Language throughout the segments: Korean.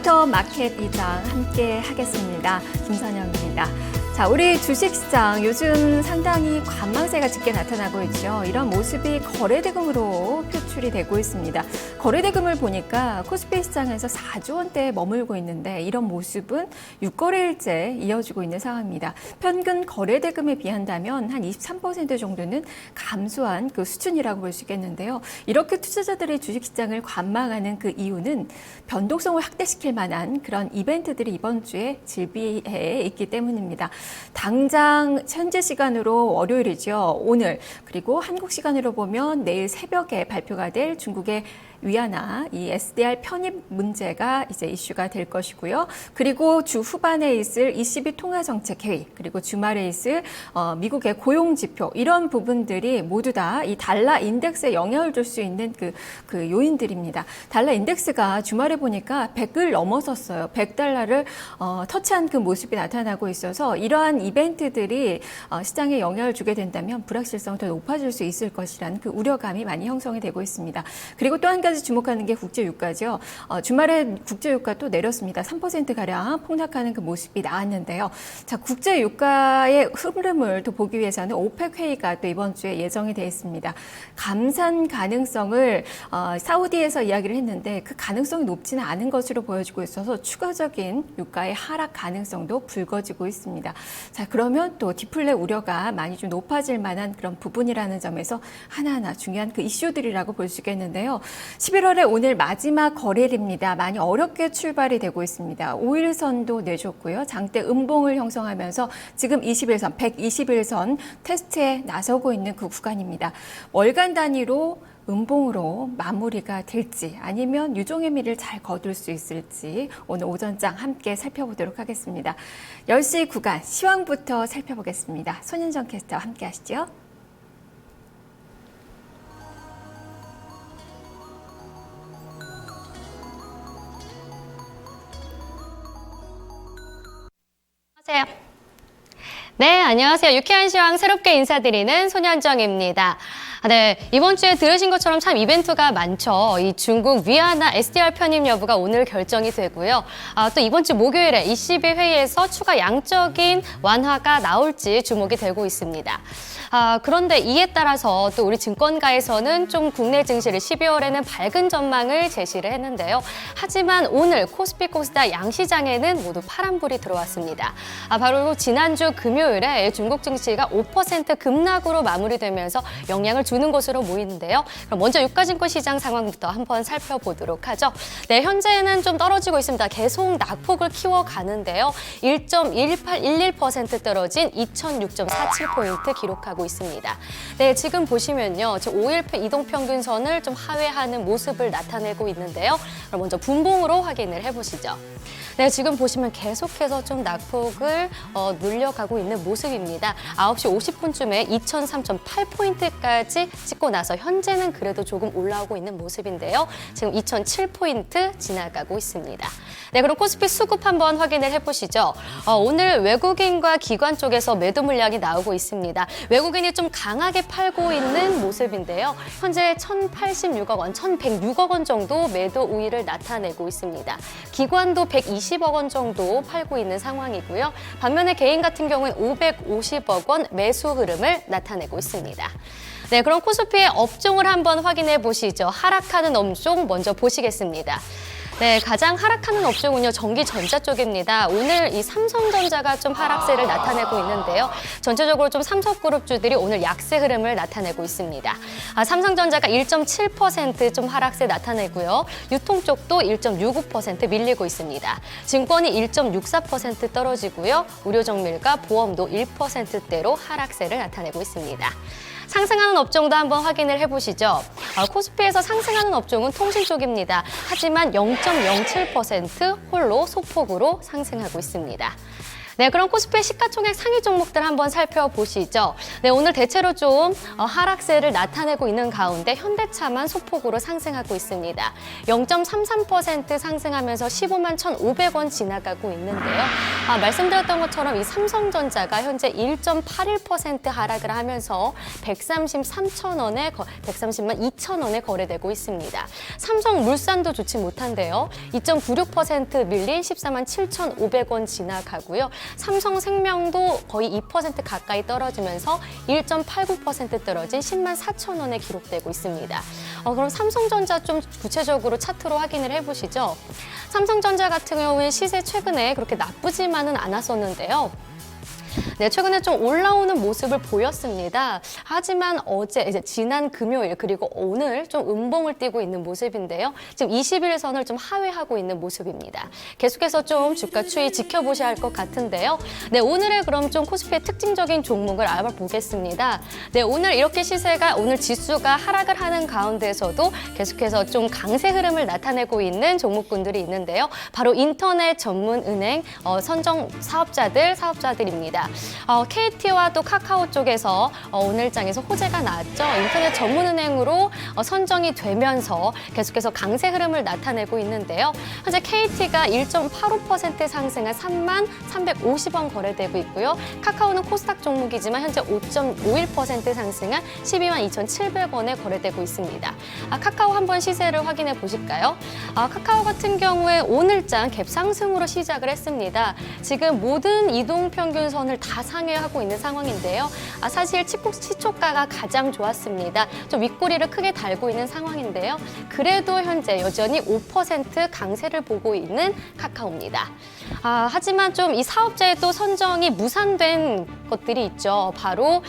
빅데이터 마켓 이장 함께 하겠습니다. 김선영입니다. 자, 우리 주식시장 요즘 상당히 관망세가 짙게 나타나고 있죠. 이런 모습이 거래대금으로 표출이 되고 있습니다. 거래대금을 보니까 코스피 시장에서 4조 원대에 머물고 있는데 이런 모습은 6거래일째 이어지고 있는 상황입니다. 평균 거래대금에 비한다면 한 23% 정도는 감소한 그 수준이라고 볼 수 있겠는데요. 이렇게 투자자들이 주식시장을 관망하는 그 이유는 변동성을 확대시킬 만한 그런 이벤트들이 이번 주에 질비해 있기 때문입니다. 당장 현재 시간으로 월요일이죠. 오늘 그리고 한국 시간으로 보면 내일 새벽에 발표가 될 중국의 위안화, 이 SDR 편입 문제가 이제 이슈가 될 것이고요. 그리고 주 후반에 있을 ECB 통화정책회의, 그리고 주말에 있을 미국의 고용지표, 이런 부분들이 모두 다 이 달러 인덱스에 영향을 줄 수 있는 그 요인들입니다. 달러 인덱스가 주말에 보니까 100을 넘어섰어요. 100달러를 터치한 그 모습이 나타나고 있어서 이러한 이벤트들이 시장에 영향을 주게 된다면 불확실성이 더 높아질 수 있을 것이라는 그 우려감이 많이 형성이 되고 있습니다. 그리고 또 한 가지 주목하는 게 국제유가죠. 주말에 국제유가 또 내렸습니다. 3%가량 폭락하는 그 모습이 나왔는데요. 자, 국제유가의 흐름을 또 보기 위해서는 오펙 회의가 또 이번 주에 예정이 되어 있습니다. 감산 가능성을 사우디에서 이야기를 했는데 그 가능성이 높지는 않은 것으로 보여지고 있어서 추가적인 유가의 하락 가능성도 불거지고 있습니다. 자, 그러면 또 디플레 우려가 많이 좀 높아질 만한 그런 부분이라는 점에서 하나하나 중요한 그 이슈들이라고 볼 수 있겠는데요. 11월에 오늘 마지막 거래일입니다. 많이 어렵게 출발이 되고 있습니다. 5일선도 내줬고요. 장대 음봉을 형성하면서 지금 21선, 121선 테스트에 나서고 있는 그 구간입니다. 월간 단위로 음봉으로 마무리가 될지 아니면 유종의 미를 잘 거둘 수 있을지 오늘 오전장 함께 살펴보도록 하겠습니다. 10시 구간 시황부터 살펴보겠습니다. 손윤정 캐스터와 함께 하시죠. 네, 안녕하세요. 유쾌한 시황 새롭게 인사드리는 손현정입니다. 네, 이번 주에 들으신 것처럼 참 이벤트가 많죠. 이 중국 위안화 SDR 편입 여부가 오늘 결정이 되고요. 또 이번 주 목요일에 ECB 회의에서 추가 양적인 완화가 나올지 주목이 되고 있습니다. 그런데 이에 따라서 또 우리 증권가에서는 좀 국내 증시를 12월에는 밝은 전망을 제시를 했는데요. 하지만 오늘 코스피 코스닥 양시장에는 모두 파란불이 들어왔습니다. 바로 지난주 금요일에 중국 증시가 5% 급락으로 마무리되면서 영향을 주는 것으로 보이는데요. 그럼 먼저 유가증권 시장 상황부터 한번 살펴보도록 하죠. 네, 현재는 좀 떨어지고 있습니다. 계속 낙폭을 키워가는데요. 1.1811% 떨어진 2006.47포인트 기록하고 있습니다. 네, 지금 보시면요. 5일 이동평균선을 좀 하회하는 모습을 나타내고 있는데요. 그럼 먼저 분봉으로 확인을 해보시죠. 네, 지금 보시면 계속해서 좀 낙폭을 늘려가고 있는 모습입니다. 9시 50분쯤에 2003.8포인트까지 찍고 나서 현재는 그래도 조금 올라오고 있는 모습인데요. 지금 2007포인트 지나가고 있습니다. 네, 그럼 코스피 수급 한번 확인을 해보시죠. 오늘 외국인과 기관 쪽에서 매도 물량이 나오고 있습니다. 외국인이 좀 강하게 팔고 있는 모습인데요. 현재 1,086억 원, 1,106억 원 정도 매도 우위를 나타내고 있습니다. 기관도 120억 원 정도 팔고 있는 상황이고요. 반면에 개인 같은 경우는 550억 원 매수 흐름을 나타내고 있습니다. 네, 그럼 코스피의 업종을 한번 확인해 보시죠. 하락하는 업종 먼저 보시겠습니다. 네, 가장 하락하는 업종은요, 전기전자 쪽입니다. 오늘 이 삼성전자가 좀 하락세를 나타내고 있는데요. 전체적으로 좀 삼성그룹주들이 오늘 약세 흐름을 나타내고 있습니다. 삼성전자가 1.7% 좀 하락세 나타내고요. 유통 쪽도 1.65% 밀리고 있습니다. 증권이 1.64% 떨어지고요. 의료정밀과 보험도 1%대로 하락세를 나타내고 있습니다. 상승하는 업종도 한번 확인을 해보시죠. 코스피에서 상승하는 업종은 통신 쪽입니다. 하지만 0.07% 홀로 소폭으로 상승하고 있습니다. 네, 그럼 코스피 시가총액 상위 종목들 한번 살펴보시죠. 네, 오늘 대체로 좀 하락세를 나타내고 있는 가운데 현대차만 소폭으로 상승하고 있습니다. 0.33% 상승하면서 15만 1,500원 지나가고 있는데요. 말씀드렸던 것처럼 이 삼성전자가 현재 1.81% 하락을 하면서 133만 2천원에 거래되고 있습니다. 삼성물산도 좋지 못한데요. 2.96% 밀린 14만 7,500원 지나가고요. 삼성생명도 거의 2% 가까이 떨어지면서 1.89% 떨어진 10만 4천원에 기록되고 있습니다. 그럼 삼성전자 좀 구체적으로 차트로 확인을 해보시죠. 삼성전자 같은 경우에 시세 최근에 그렇게 나쁘지만은 않았었는데요. 네, 최근에 좀 올라오는 모습을 보였습니다. 하지만 어제, 지난 금요일 그리고 오늘 좀 음봉을 띄고 있는 모습인데요. 지금 21선을 좀 하회하고 있는 모습입니다. 계속해서 좀 주가 추이 지켜보셔야 할 것 같은데요. 네, 오늘의 그럼 좀 코스피의 특징적인 종목을 알아보겠습니다. 네, 오늘 이렇게 시세가 오늘 지수가 하락을 하는 가운데서도 계속해서 좀 강세 흐름을 나타내고 있는 종목군들이 있는데요. 바로 인터넷 전문 은행 선정 사업자들입니다. KT와 또 카카오 쪽에서 오늘장에서 호재가 나왔죠. 인터넷 전문은행으로 선정이 되면서 계속해서 강세 흐름을 나타내고 있는데요. 현재 KT가 1.85% 상승한 3만 350원 거래되고 있고요. 카카오는 코스닥 종목이지만 현재 5.51% 상승한 12만 2,700원에 거래되고 있습니다. 카카오 한번 시세를 확인해 보실까요? 카카오 같은 경우에 오늘장 갭 상승으로 시작을 했습니다. 지금 모든 이동평균선을 다 상회하고 있는 상황인데요. 사실 시초가가 가장 좋았습니다. 좀 윗꼬리를 크게 달고 있는 상황인데요. 그래도 현재 여전히 5% 강세를 보고 있는 카카오입니다. 하지만 좀 이 사업자의 또 선정이 무산된 것들이 있죠. 바로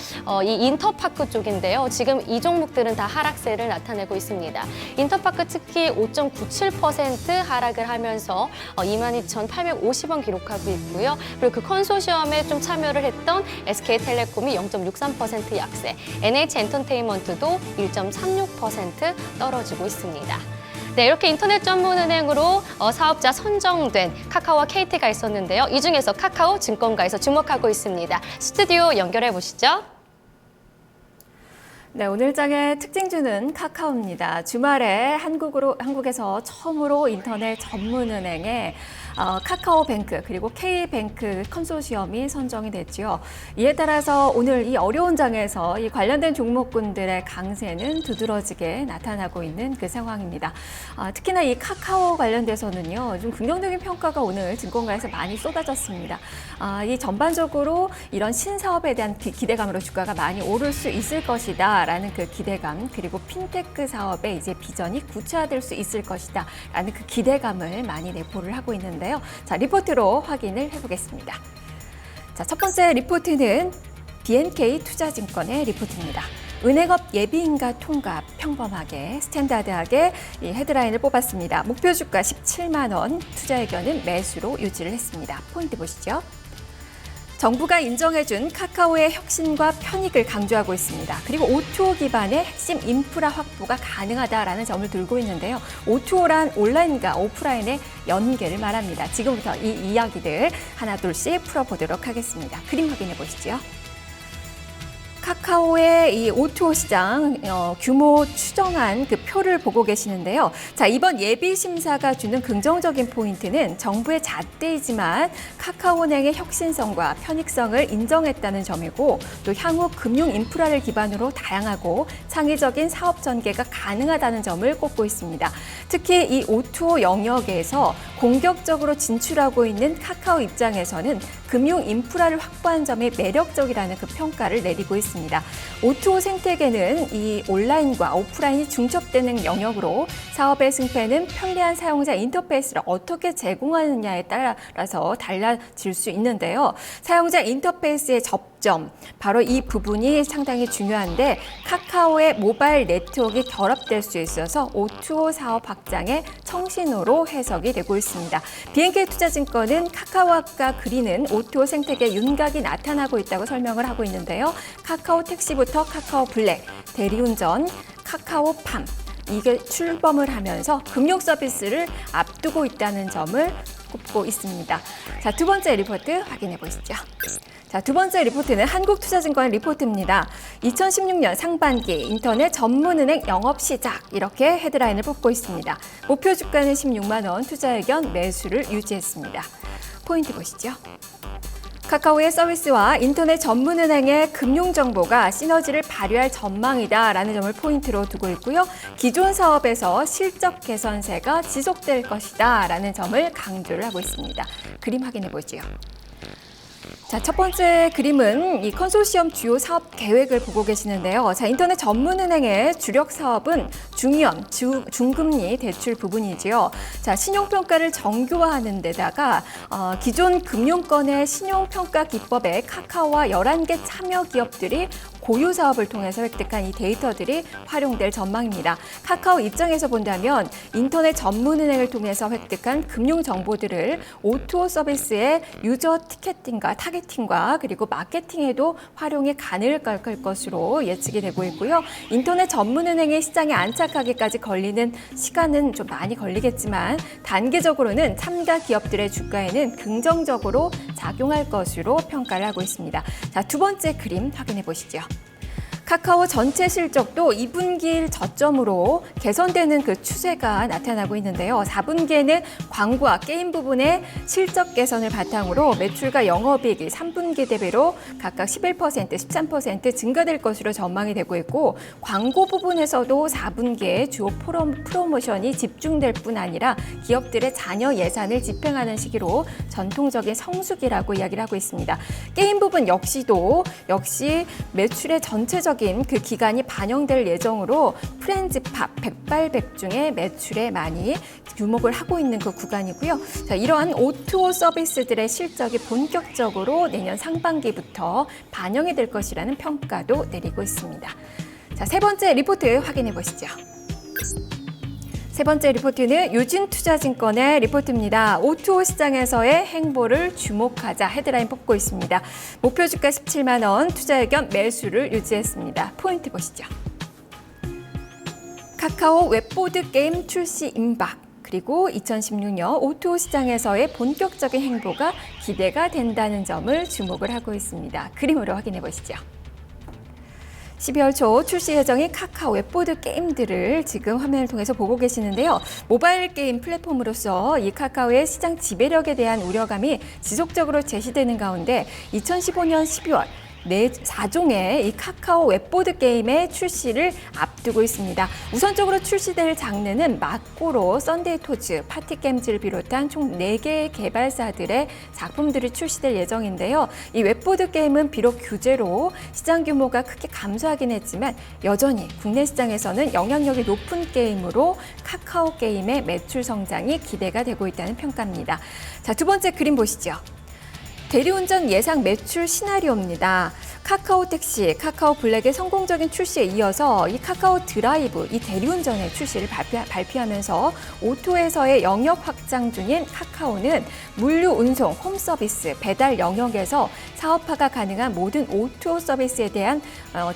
이 인터파크 쪽인데요. 지금 이 종목들은 다 하락세를 나타내고 있습니다. 인터파크 특히 5.97% 하락을 하면서 22,850원 기록하고 있고요. 그리고 그 컨소시엄에 좀 참여를 했던 SK텔레콤이 0.63% 약세, NH엔터테인먼트도 1.36% 떨어지고 있습니다. 네, 이렇게 인터넷 전문은행으로 사업자 선정된 카카오와 KT가 있었는데요. 이 중에서 카카오 증권가에서 주목하고 있습니다. 스튜디오 연결해 보시죠. 네, 오늘장의 특징주는 카카오입니다. 주말에 한국에서 처음으로 인터넷 전문은행에 카카오뱅크 그리고 K뱅크 컨소시엄이 선정이 됐지요. 이에 따라서 오늘 이 어려운 장에서 이 관련된 종목군들의 강세는 두드러지게 나타나고 있는 그 상황입니다. 특히나 이 카카오 관련돼서는요, 좀 긍정적인 평가가 오늘 증권가에서 많이 쏟아졌습니다. 이 전반적으로 이런 신사업에 대한 기대감으로 주가가 많이 오를 수 있을 것이다라는 그 기대감, 그리고 핀테크 사업의 이제 비전이 구체화될 수 있을 것이다라는 그 기대감을 많이 내포를 하고 있는데. 자, 리포트로 확인을 해보겠습니다. 자, 첫 번째 리포트는 BNK 투자증권의 리포트입니다. 은행업 예비인가 통과 평범하게 스탠다드하게 이 헤드라인을 뽑았습니다. 목표 주가 17만 원, 투자 의견은 매수로 유지를 했습니다. 포인트 보시죠. 정부가 인정해준 카카오의 혁신과 편익을 강조하고 있습니다. 그리고 O2O 기반의 핵심 인프라 확보가 가능하다라는 점을 들고 있는데요. O2O란 온라인과 오프라인의 연계를 말합니다. 지금부터 이 이야기들 하나 둘씩 풀어보도록 하겠습니다. 그림 확인해 보시죠. 카카오의 이 O2O 시장 규모 추정한 그 표를 보고 계시는데요. 자, 이번 예비 심사가 주는 긍정적인 포인트는 정부의 잣대이지만 카카오은행의 혁신성과 편익성을 인정했다는 점이고, 또 향후 금융 인프라를 기반으로 다양하고 창의적인 사업 전개가 가능하다는 점을 꼽고 있습니다. 특히 이 O2O 영역에서 공격적으로 진출하고 있는 카카오 입장에서는 금융 인프라를 확보한 점이 매력적이라는 그 평가를 내리고 있습니다. O2O 생태계는 이 온라인과 오프라인이 중첩되는 영역으로 사업의 승패는 편리한 사용자 인터페이스를 어떻게 제공하느냐에 따라서 달라질 수 있는데요. 사용자 인터페이스의 접점, 바로 이 부분이 상당히 중요한데 카카오의 모바일 네트워크가 결합될 수 있어서 O2O 사업 확장의 청신호로 해석이 되고 있습니다. BNK 투자증권은 카카오가 그리는 O2O 생태계 윤곽이 나타나고 있다고 설명을 하고 있는데요. 카카오 택시부터 카카오 블랙, 대리운전, 카카오팜, 이게 출범을 하면서 금융 서비스를 앞두고 있다는 점을 꼽고 있습니다. 자, 두 번째 리포트 확인해 보시죠. 자, 두 번째 리포트는 한국투자증권 리포트입니다. 2016년 상반기 인터넷 전문은행 영업 시작 이렇게 헤드라인을 뽑고 있습니다. 목표 주가는 16만 원, 투자 의견 매수를 유지했습니다. 포인트 보시죠. 카카오의 서비스와 인터넷 전문은행의 금융정보가 시너지를 발휘할 전망이다라는 점을 포인트로 두고 있고요. 기존 사업에서 실적 개선세가 지속될 것이다라는 점을 강조를 하고 있습니다. 그림 확인해 보죠. 자, 첫 번째 그림은 이 컨소시엄 주요 사업 계획을 보고 계시는데요. 자, 인터넷 전문은행의 주력 사업은 중위험, 중금리 대출 부분이지요. 자, 신용평가를 정교화하는 데다가 기존 금융권의 신용평가 기법에 카카오와 11개 참여 기업들이 고유 사업을 통해서 획득한 이 데이터들이 활용될 전망입니다. 카카오 입장에서 본다면 인터넷 전문은행을 통해서 획득한 금융 정보들을 O2O 서비스의 유저 티켓팅과 타겟팅과 그리고 마케팅에도 활용이 가능할 것으로 예측이 되고 있고요. 인터넷 전문은행의 시장에 안착하기까지 걸리는 시간은 좀 많이 걸리겠지만 단기적으로는 참가 기업들의 주가에는 긍정적으로 작용할 것으로 평가를 하고 있습니다. 자, 두 번째 그림 확인해 보시죠. 카카오 전체 실적도 2분기를 저점으로 개선되는 그 추세가 나타나고 있는데요. 4분기에는 광고와 게임 부분의 실적 개선을 바탕으로 매출과 영업이익이 3분기 대비로 각각 11%, 13% 증가될 것으로 전망이 되고 있고 광고 부분에서도 4분기에 주요 프로모션이 집중될 뿐 아니라 기업들의 잔여 예산을 집행하는 시기로 전통적인 성수기라고 이야기를 하고 있습니다. 게임 부분 역시 매출의 전체적 그 기간이 반영될 예정으로 프렌즈팝, 백발백중의 매출에 많이 주목을 하고 있는 그 구간이고요. 자, 이러한 O2O 서비스들의 실적이 본격적으로 내년 상반기부터 반영이 될 것이라는 평가도 내리고 있습니다. 자, 세 번째 리포트 확인해 보시죠. 세 번째 리포트는 유진투자증권의 리포트입니다. O2O 시장에서의 행보를 주목하자 헤드라인 뽑고 있습니다. 목표 주가 17만 원, 투자 의견 매수를 유지했습니다. 포인트 보시죠. 카카오 웹보드 게임 출시 임박. 그리고 2016년 O2O 시장에서의 본격적인 행보가 기대가 된다는 점을 주목을 하고 있습니다. 그림으로 확인해 보시죠. 12월 초 출시 예정인 카카오 웹보드 게임들을 지금 화면을 통해서 보고 계시는데요. 모바일 게임 플랫폼으로서 이 카카오의 시장 지배력에 대한 우려감이 지속적으로 제시되는 가운데 2015년 12월 4종의 이 카카오 웹보드 게임의 출시를 앞두고 있습니다. 우선적으로 출시될 장르는 마코로, 썬데이 토즈, 파티게임즈를 비롯한 총 4개의 개발사들의 작품들이 출시될 예정인데요. 이 웹보드 게임은 비록 규제로 시장 규모가 크게 감소하긴 했지만 여전히 국내 시장에서는 영향력이 높은 게임으로 카카오 게임의 매출 성장이 기대가 되고 있다는 평가입니다. 자, 두 번째 그림 보시죠. 대리운전 예상 매출 시나리오입니다. 카카오 택시, 카카오 블랙의 성공적인 출시에 이어서 이 카카오 드라이브, 이 대리운전의 출시를 발표하면서 O2O에서의 영역 확장 중인 카카오는 물류 운송, 홈 서비스, 배달 영역에서 사업화가 가능한 모든 O2O 서비스에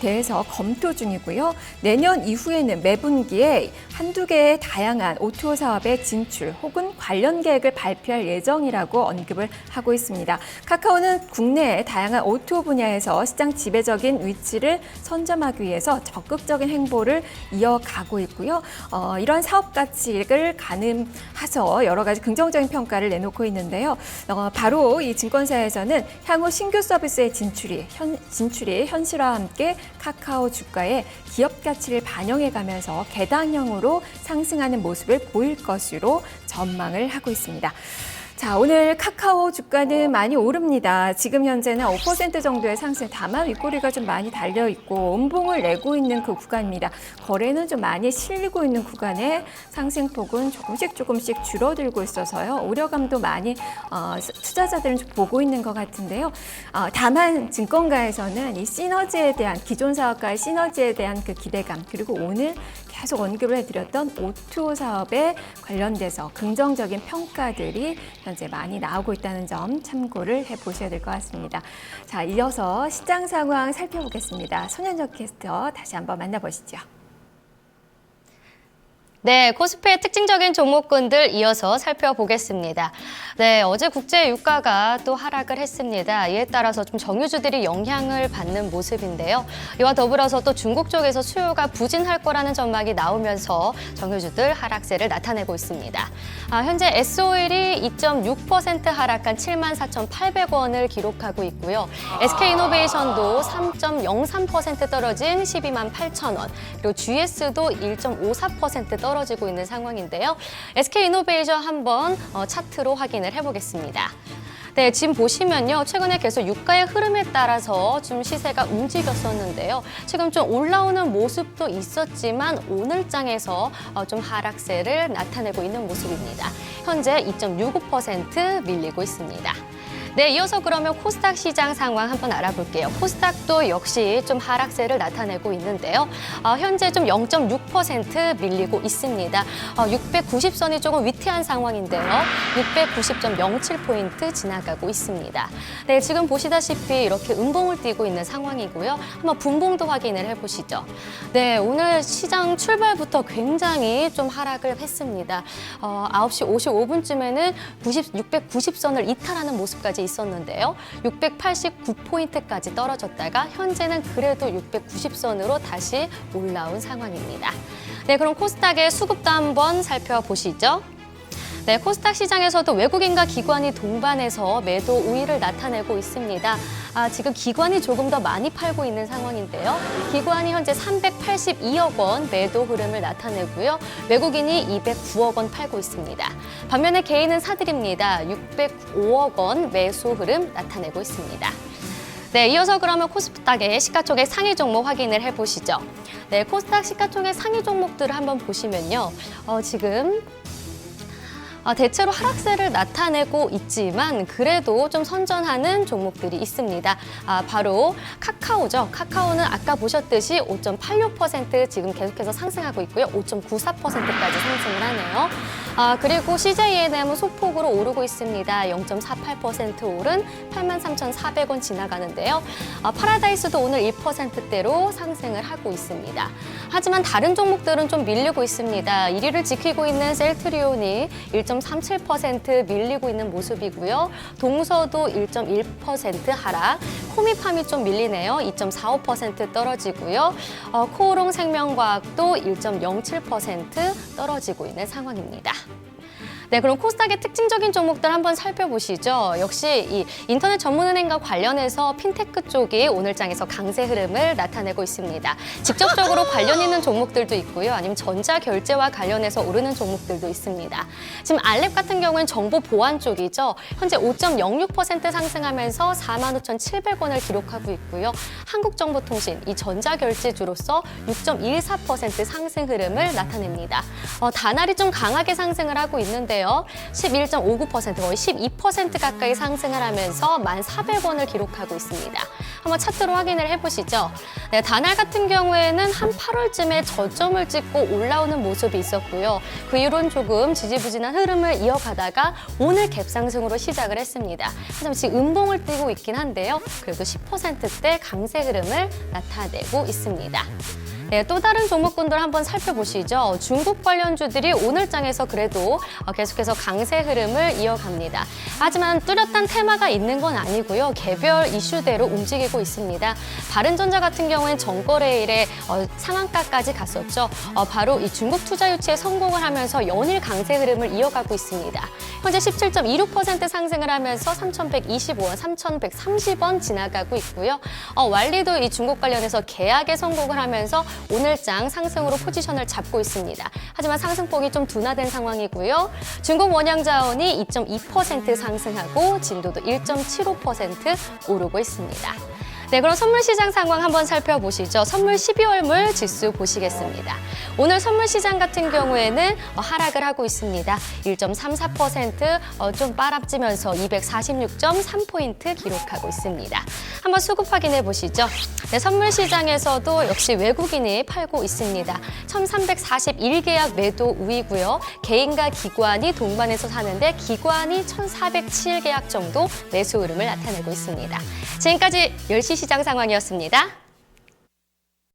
대해서 검토 중이고요. 내년 이후에는 매분기에 한두 개의 다양한 O2O 사업의 진출 혹은 관련 계획을 발표할 예정이라고 언급을 하고 있습니다. 카카오는 국내의 다양한 O2O 분야에서 시장 지배적인 위치를 선점하기 위해서 적극적인 행보를 이어가고 있고요. 이런 사업 가치를 가늠해서 여러 가지 긍정적인 평가를 내놓고 있는데요. 바로 이 증권사에서는 향후 신규 서비스의 진출이 현실화와 함께 카카오 주가의 기업 가치를 반영해가면서 계단형으로 상승하는 모습을 보일 것으로 전망을 하고 있습니다. 자, 오늘 카카오 주가는 많이 오릅니다. 지금 현재는 5% 정도의 상승, 다만 윗꼬리가 좀 많이 달려있고 음봉을 내고 있는 그 구간입니다. 거래는 좀 많이 실리고 있는 구간에 상승폭은 조금씩 줄어들고 있어서요. 우려감도 많이 투자자들은 좀 보고 있는 것 같은데요. 다만 증권가에서는 이 시너지에 대한, 기존 사업과의 시너지에 대한 그 기대감, 그리고 오늘 계속 언급을 해드렸던 O2O 사업에 관련돼서 긍정적인 평가들이 현재 많이 나오고 있다는 점 참고를 해보셔야 될 것 같습니다. 자, 이어서 시장 상황 살펴보겠습니다. 손현정 캐스터 다시 한번 만나보시죠. 네, 코스피의 특징적인 종목군들 이어서 살펴보겠습니다. 네, 어제 국제 유가가 또 하락을 했습니다. 이에 따라서 좀 정유주들이 영향을 받는 모습인데요. 이와 더불어서 또 중국 쪽에서 수요가 부진할 거라는 전망이 나오면서 정유주들 하락세를 나타내고 있습니다. 현재 S-오일이 2.6% 하락한 74,800원을 기록하고 있고요. SK이노베이션도 3.03% 떨어진 128,000원, 그리고 GS도 1.54% 떨어지고 있는 상황인데요. SK이노베이션 한번 차트로 확인을 해보겠습니다. 네, 지금 보시면요. 최근에 계속 유가의 흐름에 따라서 좀 시세가 움직였었는데요. 지금 좀 올라오는 모습도 있었지만 오늘장에서 좀 하락세를 나타내고 있는 모습입니다. 현재 2.65% 밀리고 있습니다. 네, 이어서 그러면 코스닥 시장 상황 한번 알아볼게요. 코스닥도 역시 좀 하락세를 나타내고 있는데요. 현재 좀 0.6% 밀리고 있습니다. 690선이 조금 위태한 상황인데요. 690.07포인트 지나가고 있습니다. 네, 지금 보시다시피 이렇게 음봉을 띄고 있는 상황이고요. 한번 분봉도 확인을 해보시죠. 네, 오늘 시장 출발부터 굉장히 좀 하락을 했습니다. 9시 55분쯤에는 690선을 이탈하는 모습까지 있었는데요. 689포인트까지 떨어졌다가 현재는 그래도 690선으로 다시 올라온 상황입니다. 네, 그럼 코스닥의 수급도 한번 살펴보시죠. 네, 코스닥 시장에서도 외국인과 기관이 동반해서 매도 우위를 나타내고 있습니다. 지금 기관이 조금 더 많이 팔고 있는 상황인데요. 기관이 현재 382억 원 매도 흐름을 나타내고요. 외국인이 209억 원 팔고 있습니다. 반면에 개인은 사들입니다. 605억 원 매수 흐름 나타내고 있습니다. 네, 이어서 그러면 코스닥의 시가총액 상위 종목 확인을 해보시죠. 네, 코스닥 시가총액 상위 종목들을 한번 보시면요. 지금 대체로 하락세를 나타내고 있지만 그래도 좀 선전하는 종목들이 있습니다. 바로 카카오죠. 카카오는 아까 보셨듯이 5.86% 지금 계속해서 상승하고 있고요. 5.94%까지 상승을 하네요. 그리고 CJENM은 소폭으로 오르고 있습니다. 0.48% 오른 83,400원 지나가는데요. 파라다이스도 오늘 1%대로 상승을 하고 있습니다. 하지만 다른 종목들은 좀 밀리고 있습니다. 1위를 지키고 있는 셀트리온이 1.37% 밀리고 있는 모습이고요. 동서도 1.1% 하락, 코미팜이 좀 밀리네요. 2.45% 떨어지고요. 코오롱 생명과학도 1.07% 떨어지고 있는 상황입니다. 네, 그럼 코스닥의 특징적인 종목들 한번 살펴보시죠. 역시 이 인터넷 전문은행과 관련해서 핀테크 쪽이 오늘장에서 강세 흐름을 나타내고 있습니다. 직접적으로 관련 있는 종목들도 있고요. 아니면 전자결제와 관련해서 오르는 종목들도 있습니다. 지금 알랩 같은 경우는 정보 보안 쪽이죠. 현재 5.06% 상승하면서 45,700원을 기록하고 있고요. 한국정보통신, 이 전자결제주로서 6.14% 상승 흐름을 나타냅니다. 다날이 좀 강하게 상승을 하고 있는데요. 11.59% 거의 12% 가까이 상승을 하면서 1,400원을 기록하고 있습니다. 한번 차트로 확인을 해보시죠. 네, 다날 같은 경우에는 한 8월쯤에 저점을 찍고 올라오는 모습이 있었고요. 그 이후로는 조금 지지부진한 흐름을 이어가다가 오늘 갭상승으로 시작을 했습니다. 하지만 지금 음봉을 띄고 있긴 한데요. 그래도 10%대 강세 흐름을 나타내고 있습니다. 네, 또 다른 종목군들 한번 살펴보시죠. 중국 관련주들이 오늘장에서 그래도 계속해서 강세 흐름을 이어갑니다. 하지만 뚜렷한 테마가 있는 건 아니고요. 개별 이슈대로 움직이고 있습니다. 바른전자 같은 경우엔 전거래일에 상한가까지 갔었죠. 바로 이 중국 투자 유치에 성공을 하면서 연일 강세 흐름을 이어가고 있습니다. 현재 17.26% 상승을 하면서 3,125원, 3,130원 지나가고 있고요. 완리도 이 중국 관련해서 계약에 성공을 하면서 오늘장 상승으로 포지션을 잡고 있습니다. 하지만 상승폭이 좀 둔화된 상황이고요. 중국 원양자원이 2.2% 상승하고 진도도 1.75% 오르고 있습니다. 네, 그럼 선물 시장 상황 한번 살펴보시죠. 선물 12월물 지수 보시겠습니다. 오늘 선물 시장 같은 경우에는 하락을 하고 있습니다. 1.34% 좀 빨아지면서 246.3포인트 기록하고 있습니다. 한번 수급 확인해 보시죠. 네, 선물 시장에서도 역시 외국인이 팔고 있습니다. 1,341계약 매도 우위고요. 개인과 기관이 동반해서 사는데 기관이 1,407계약 정도 매수 흐름을 나타내고 있습니다. 지금까지 10시 시장 상황이었습니다.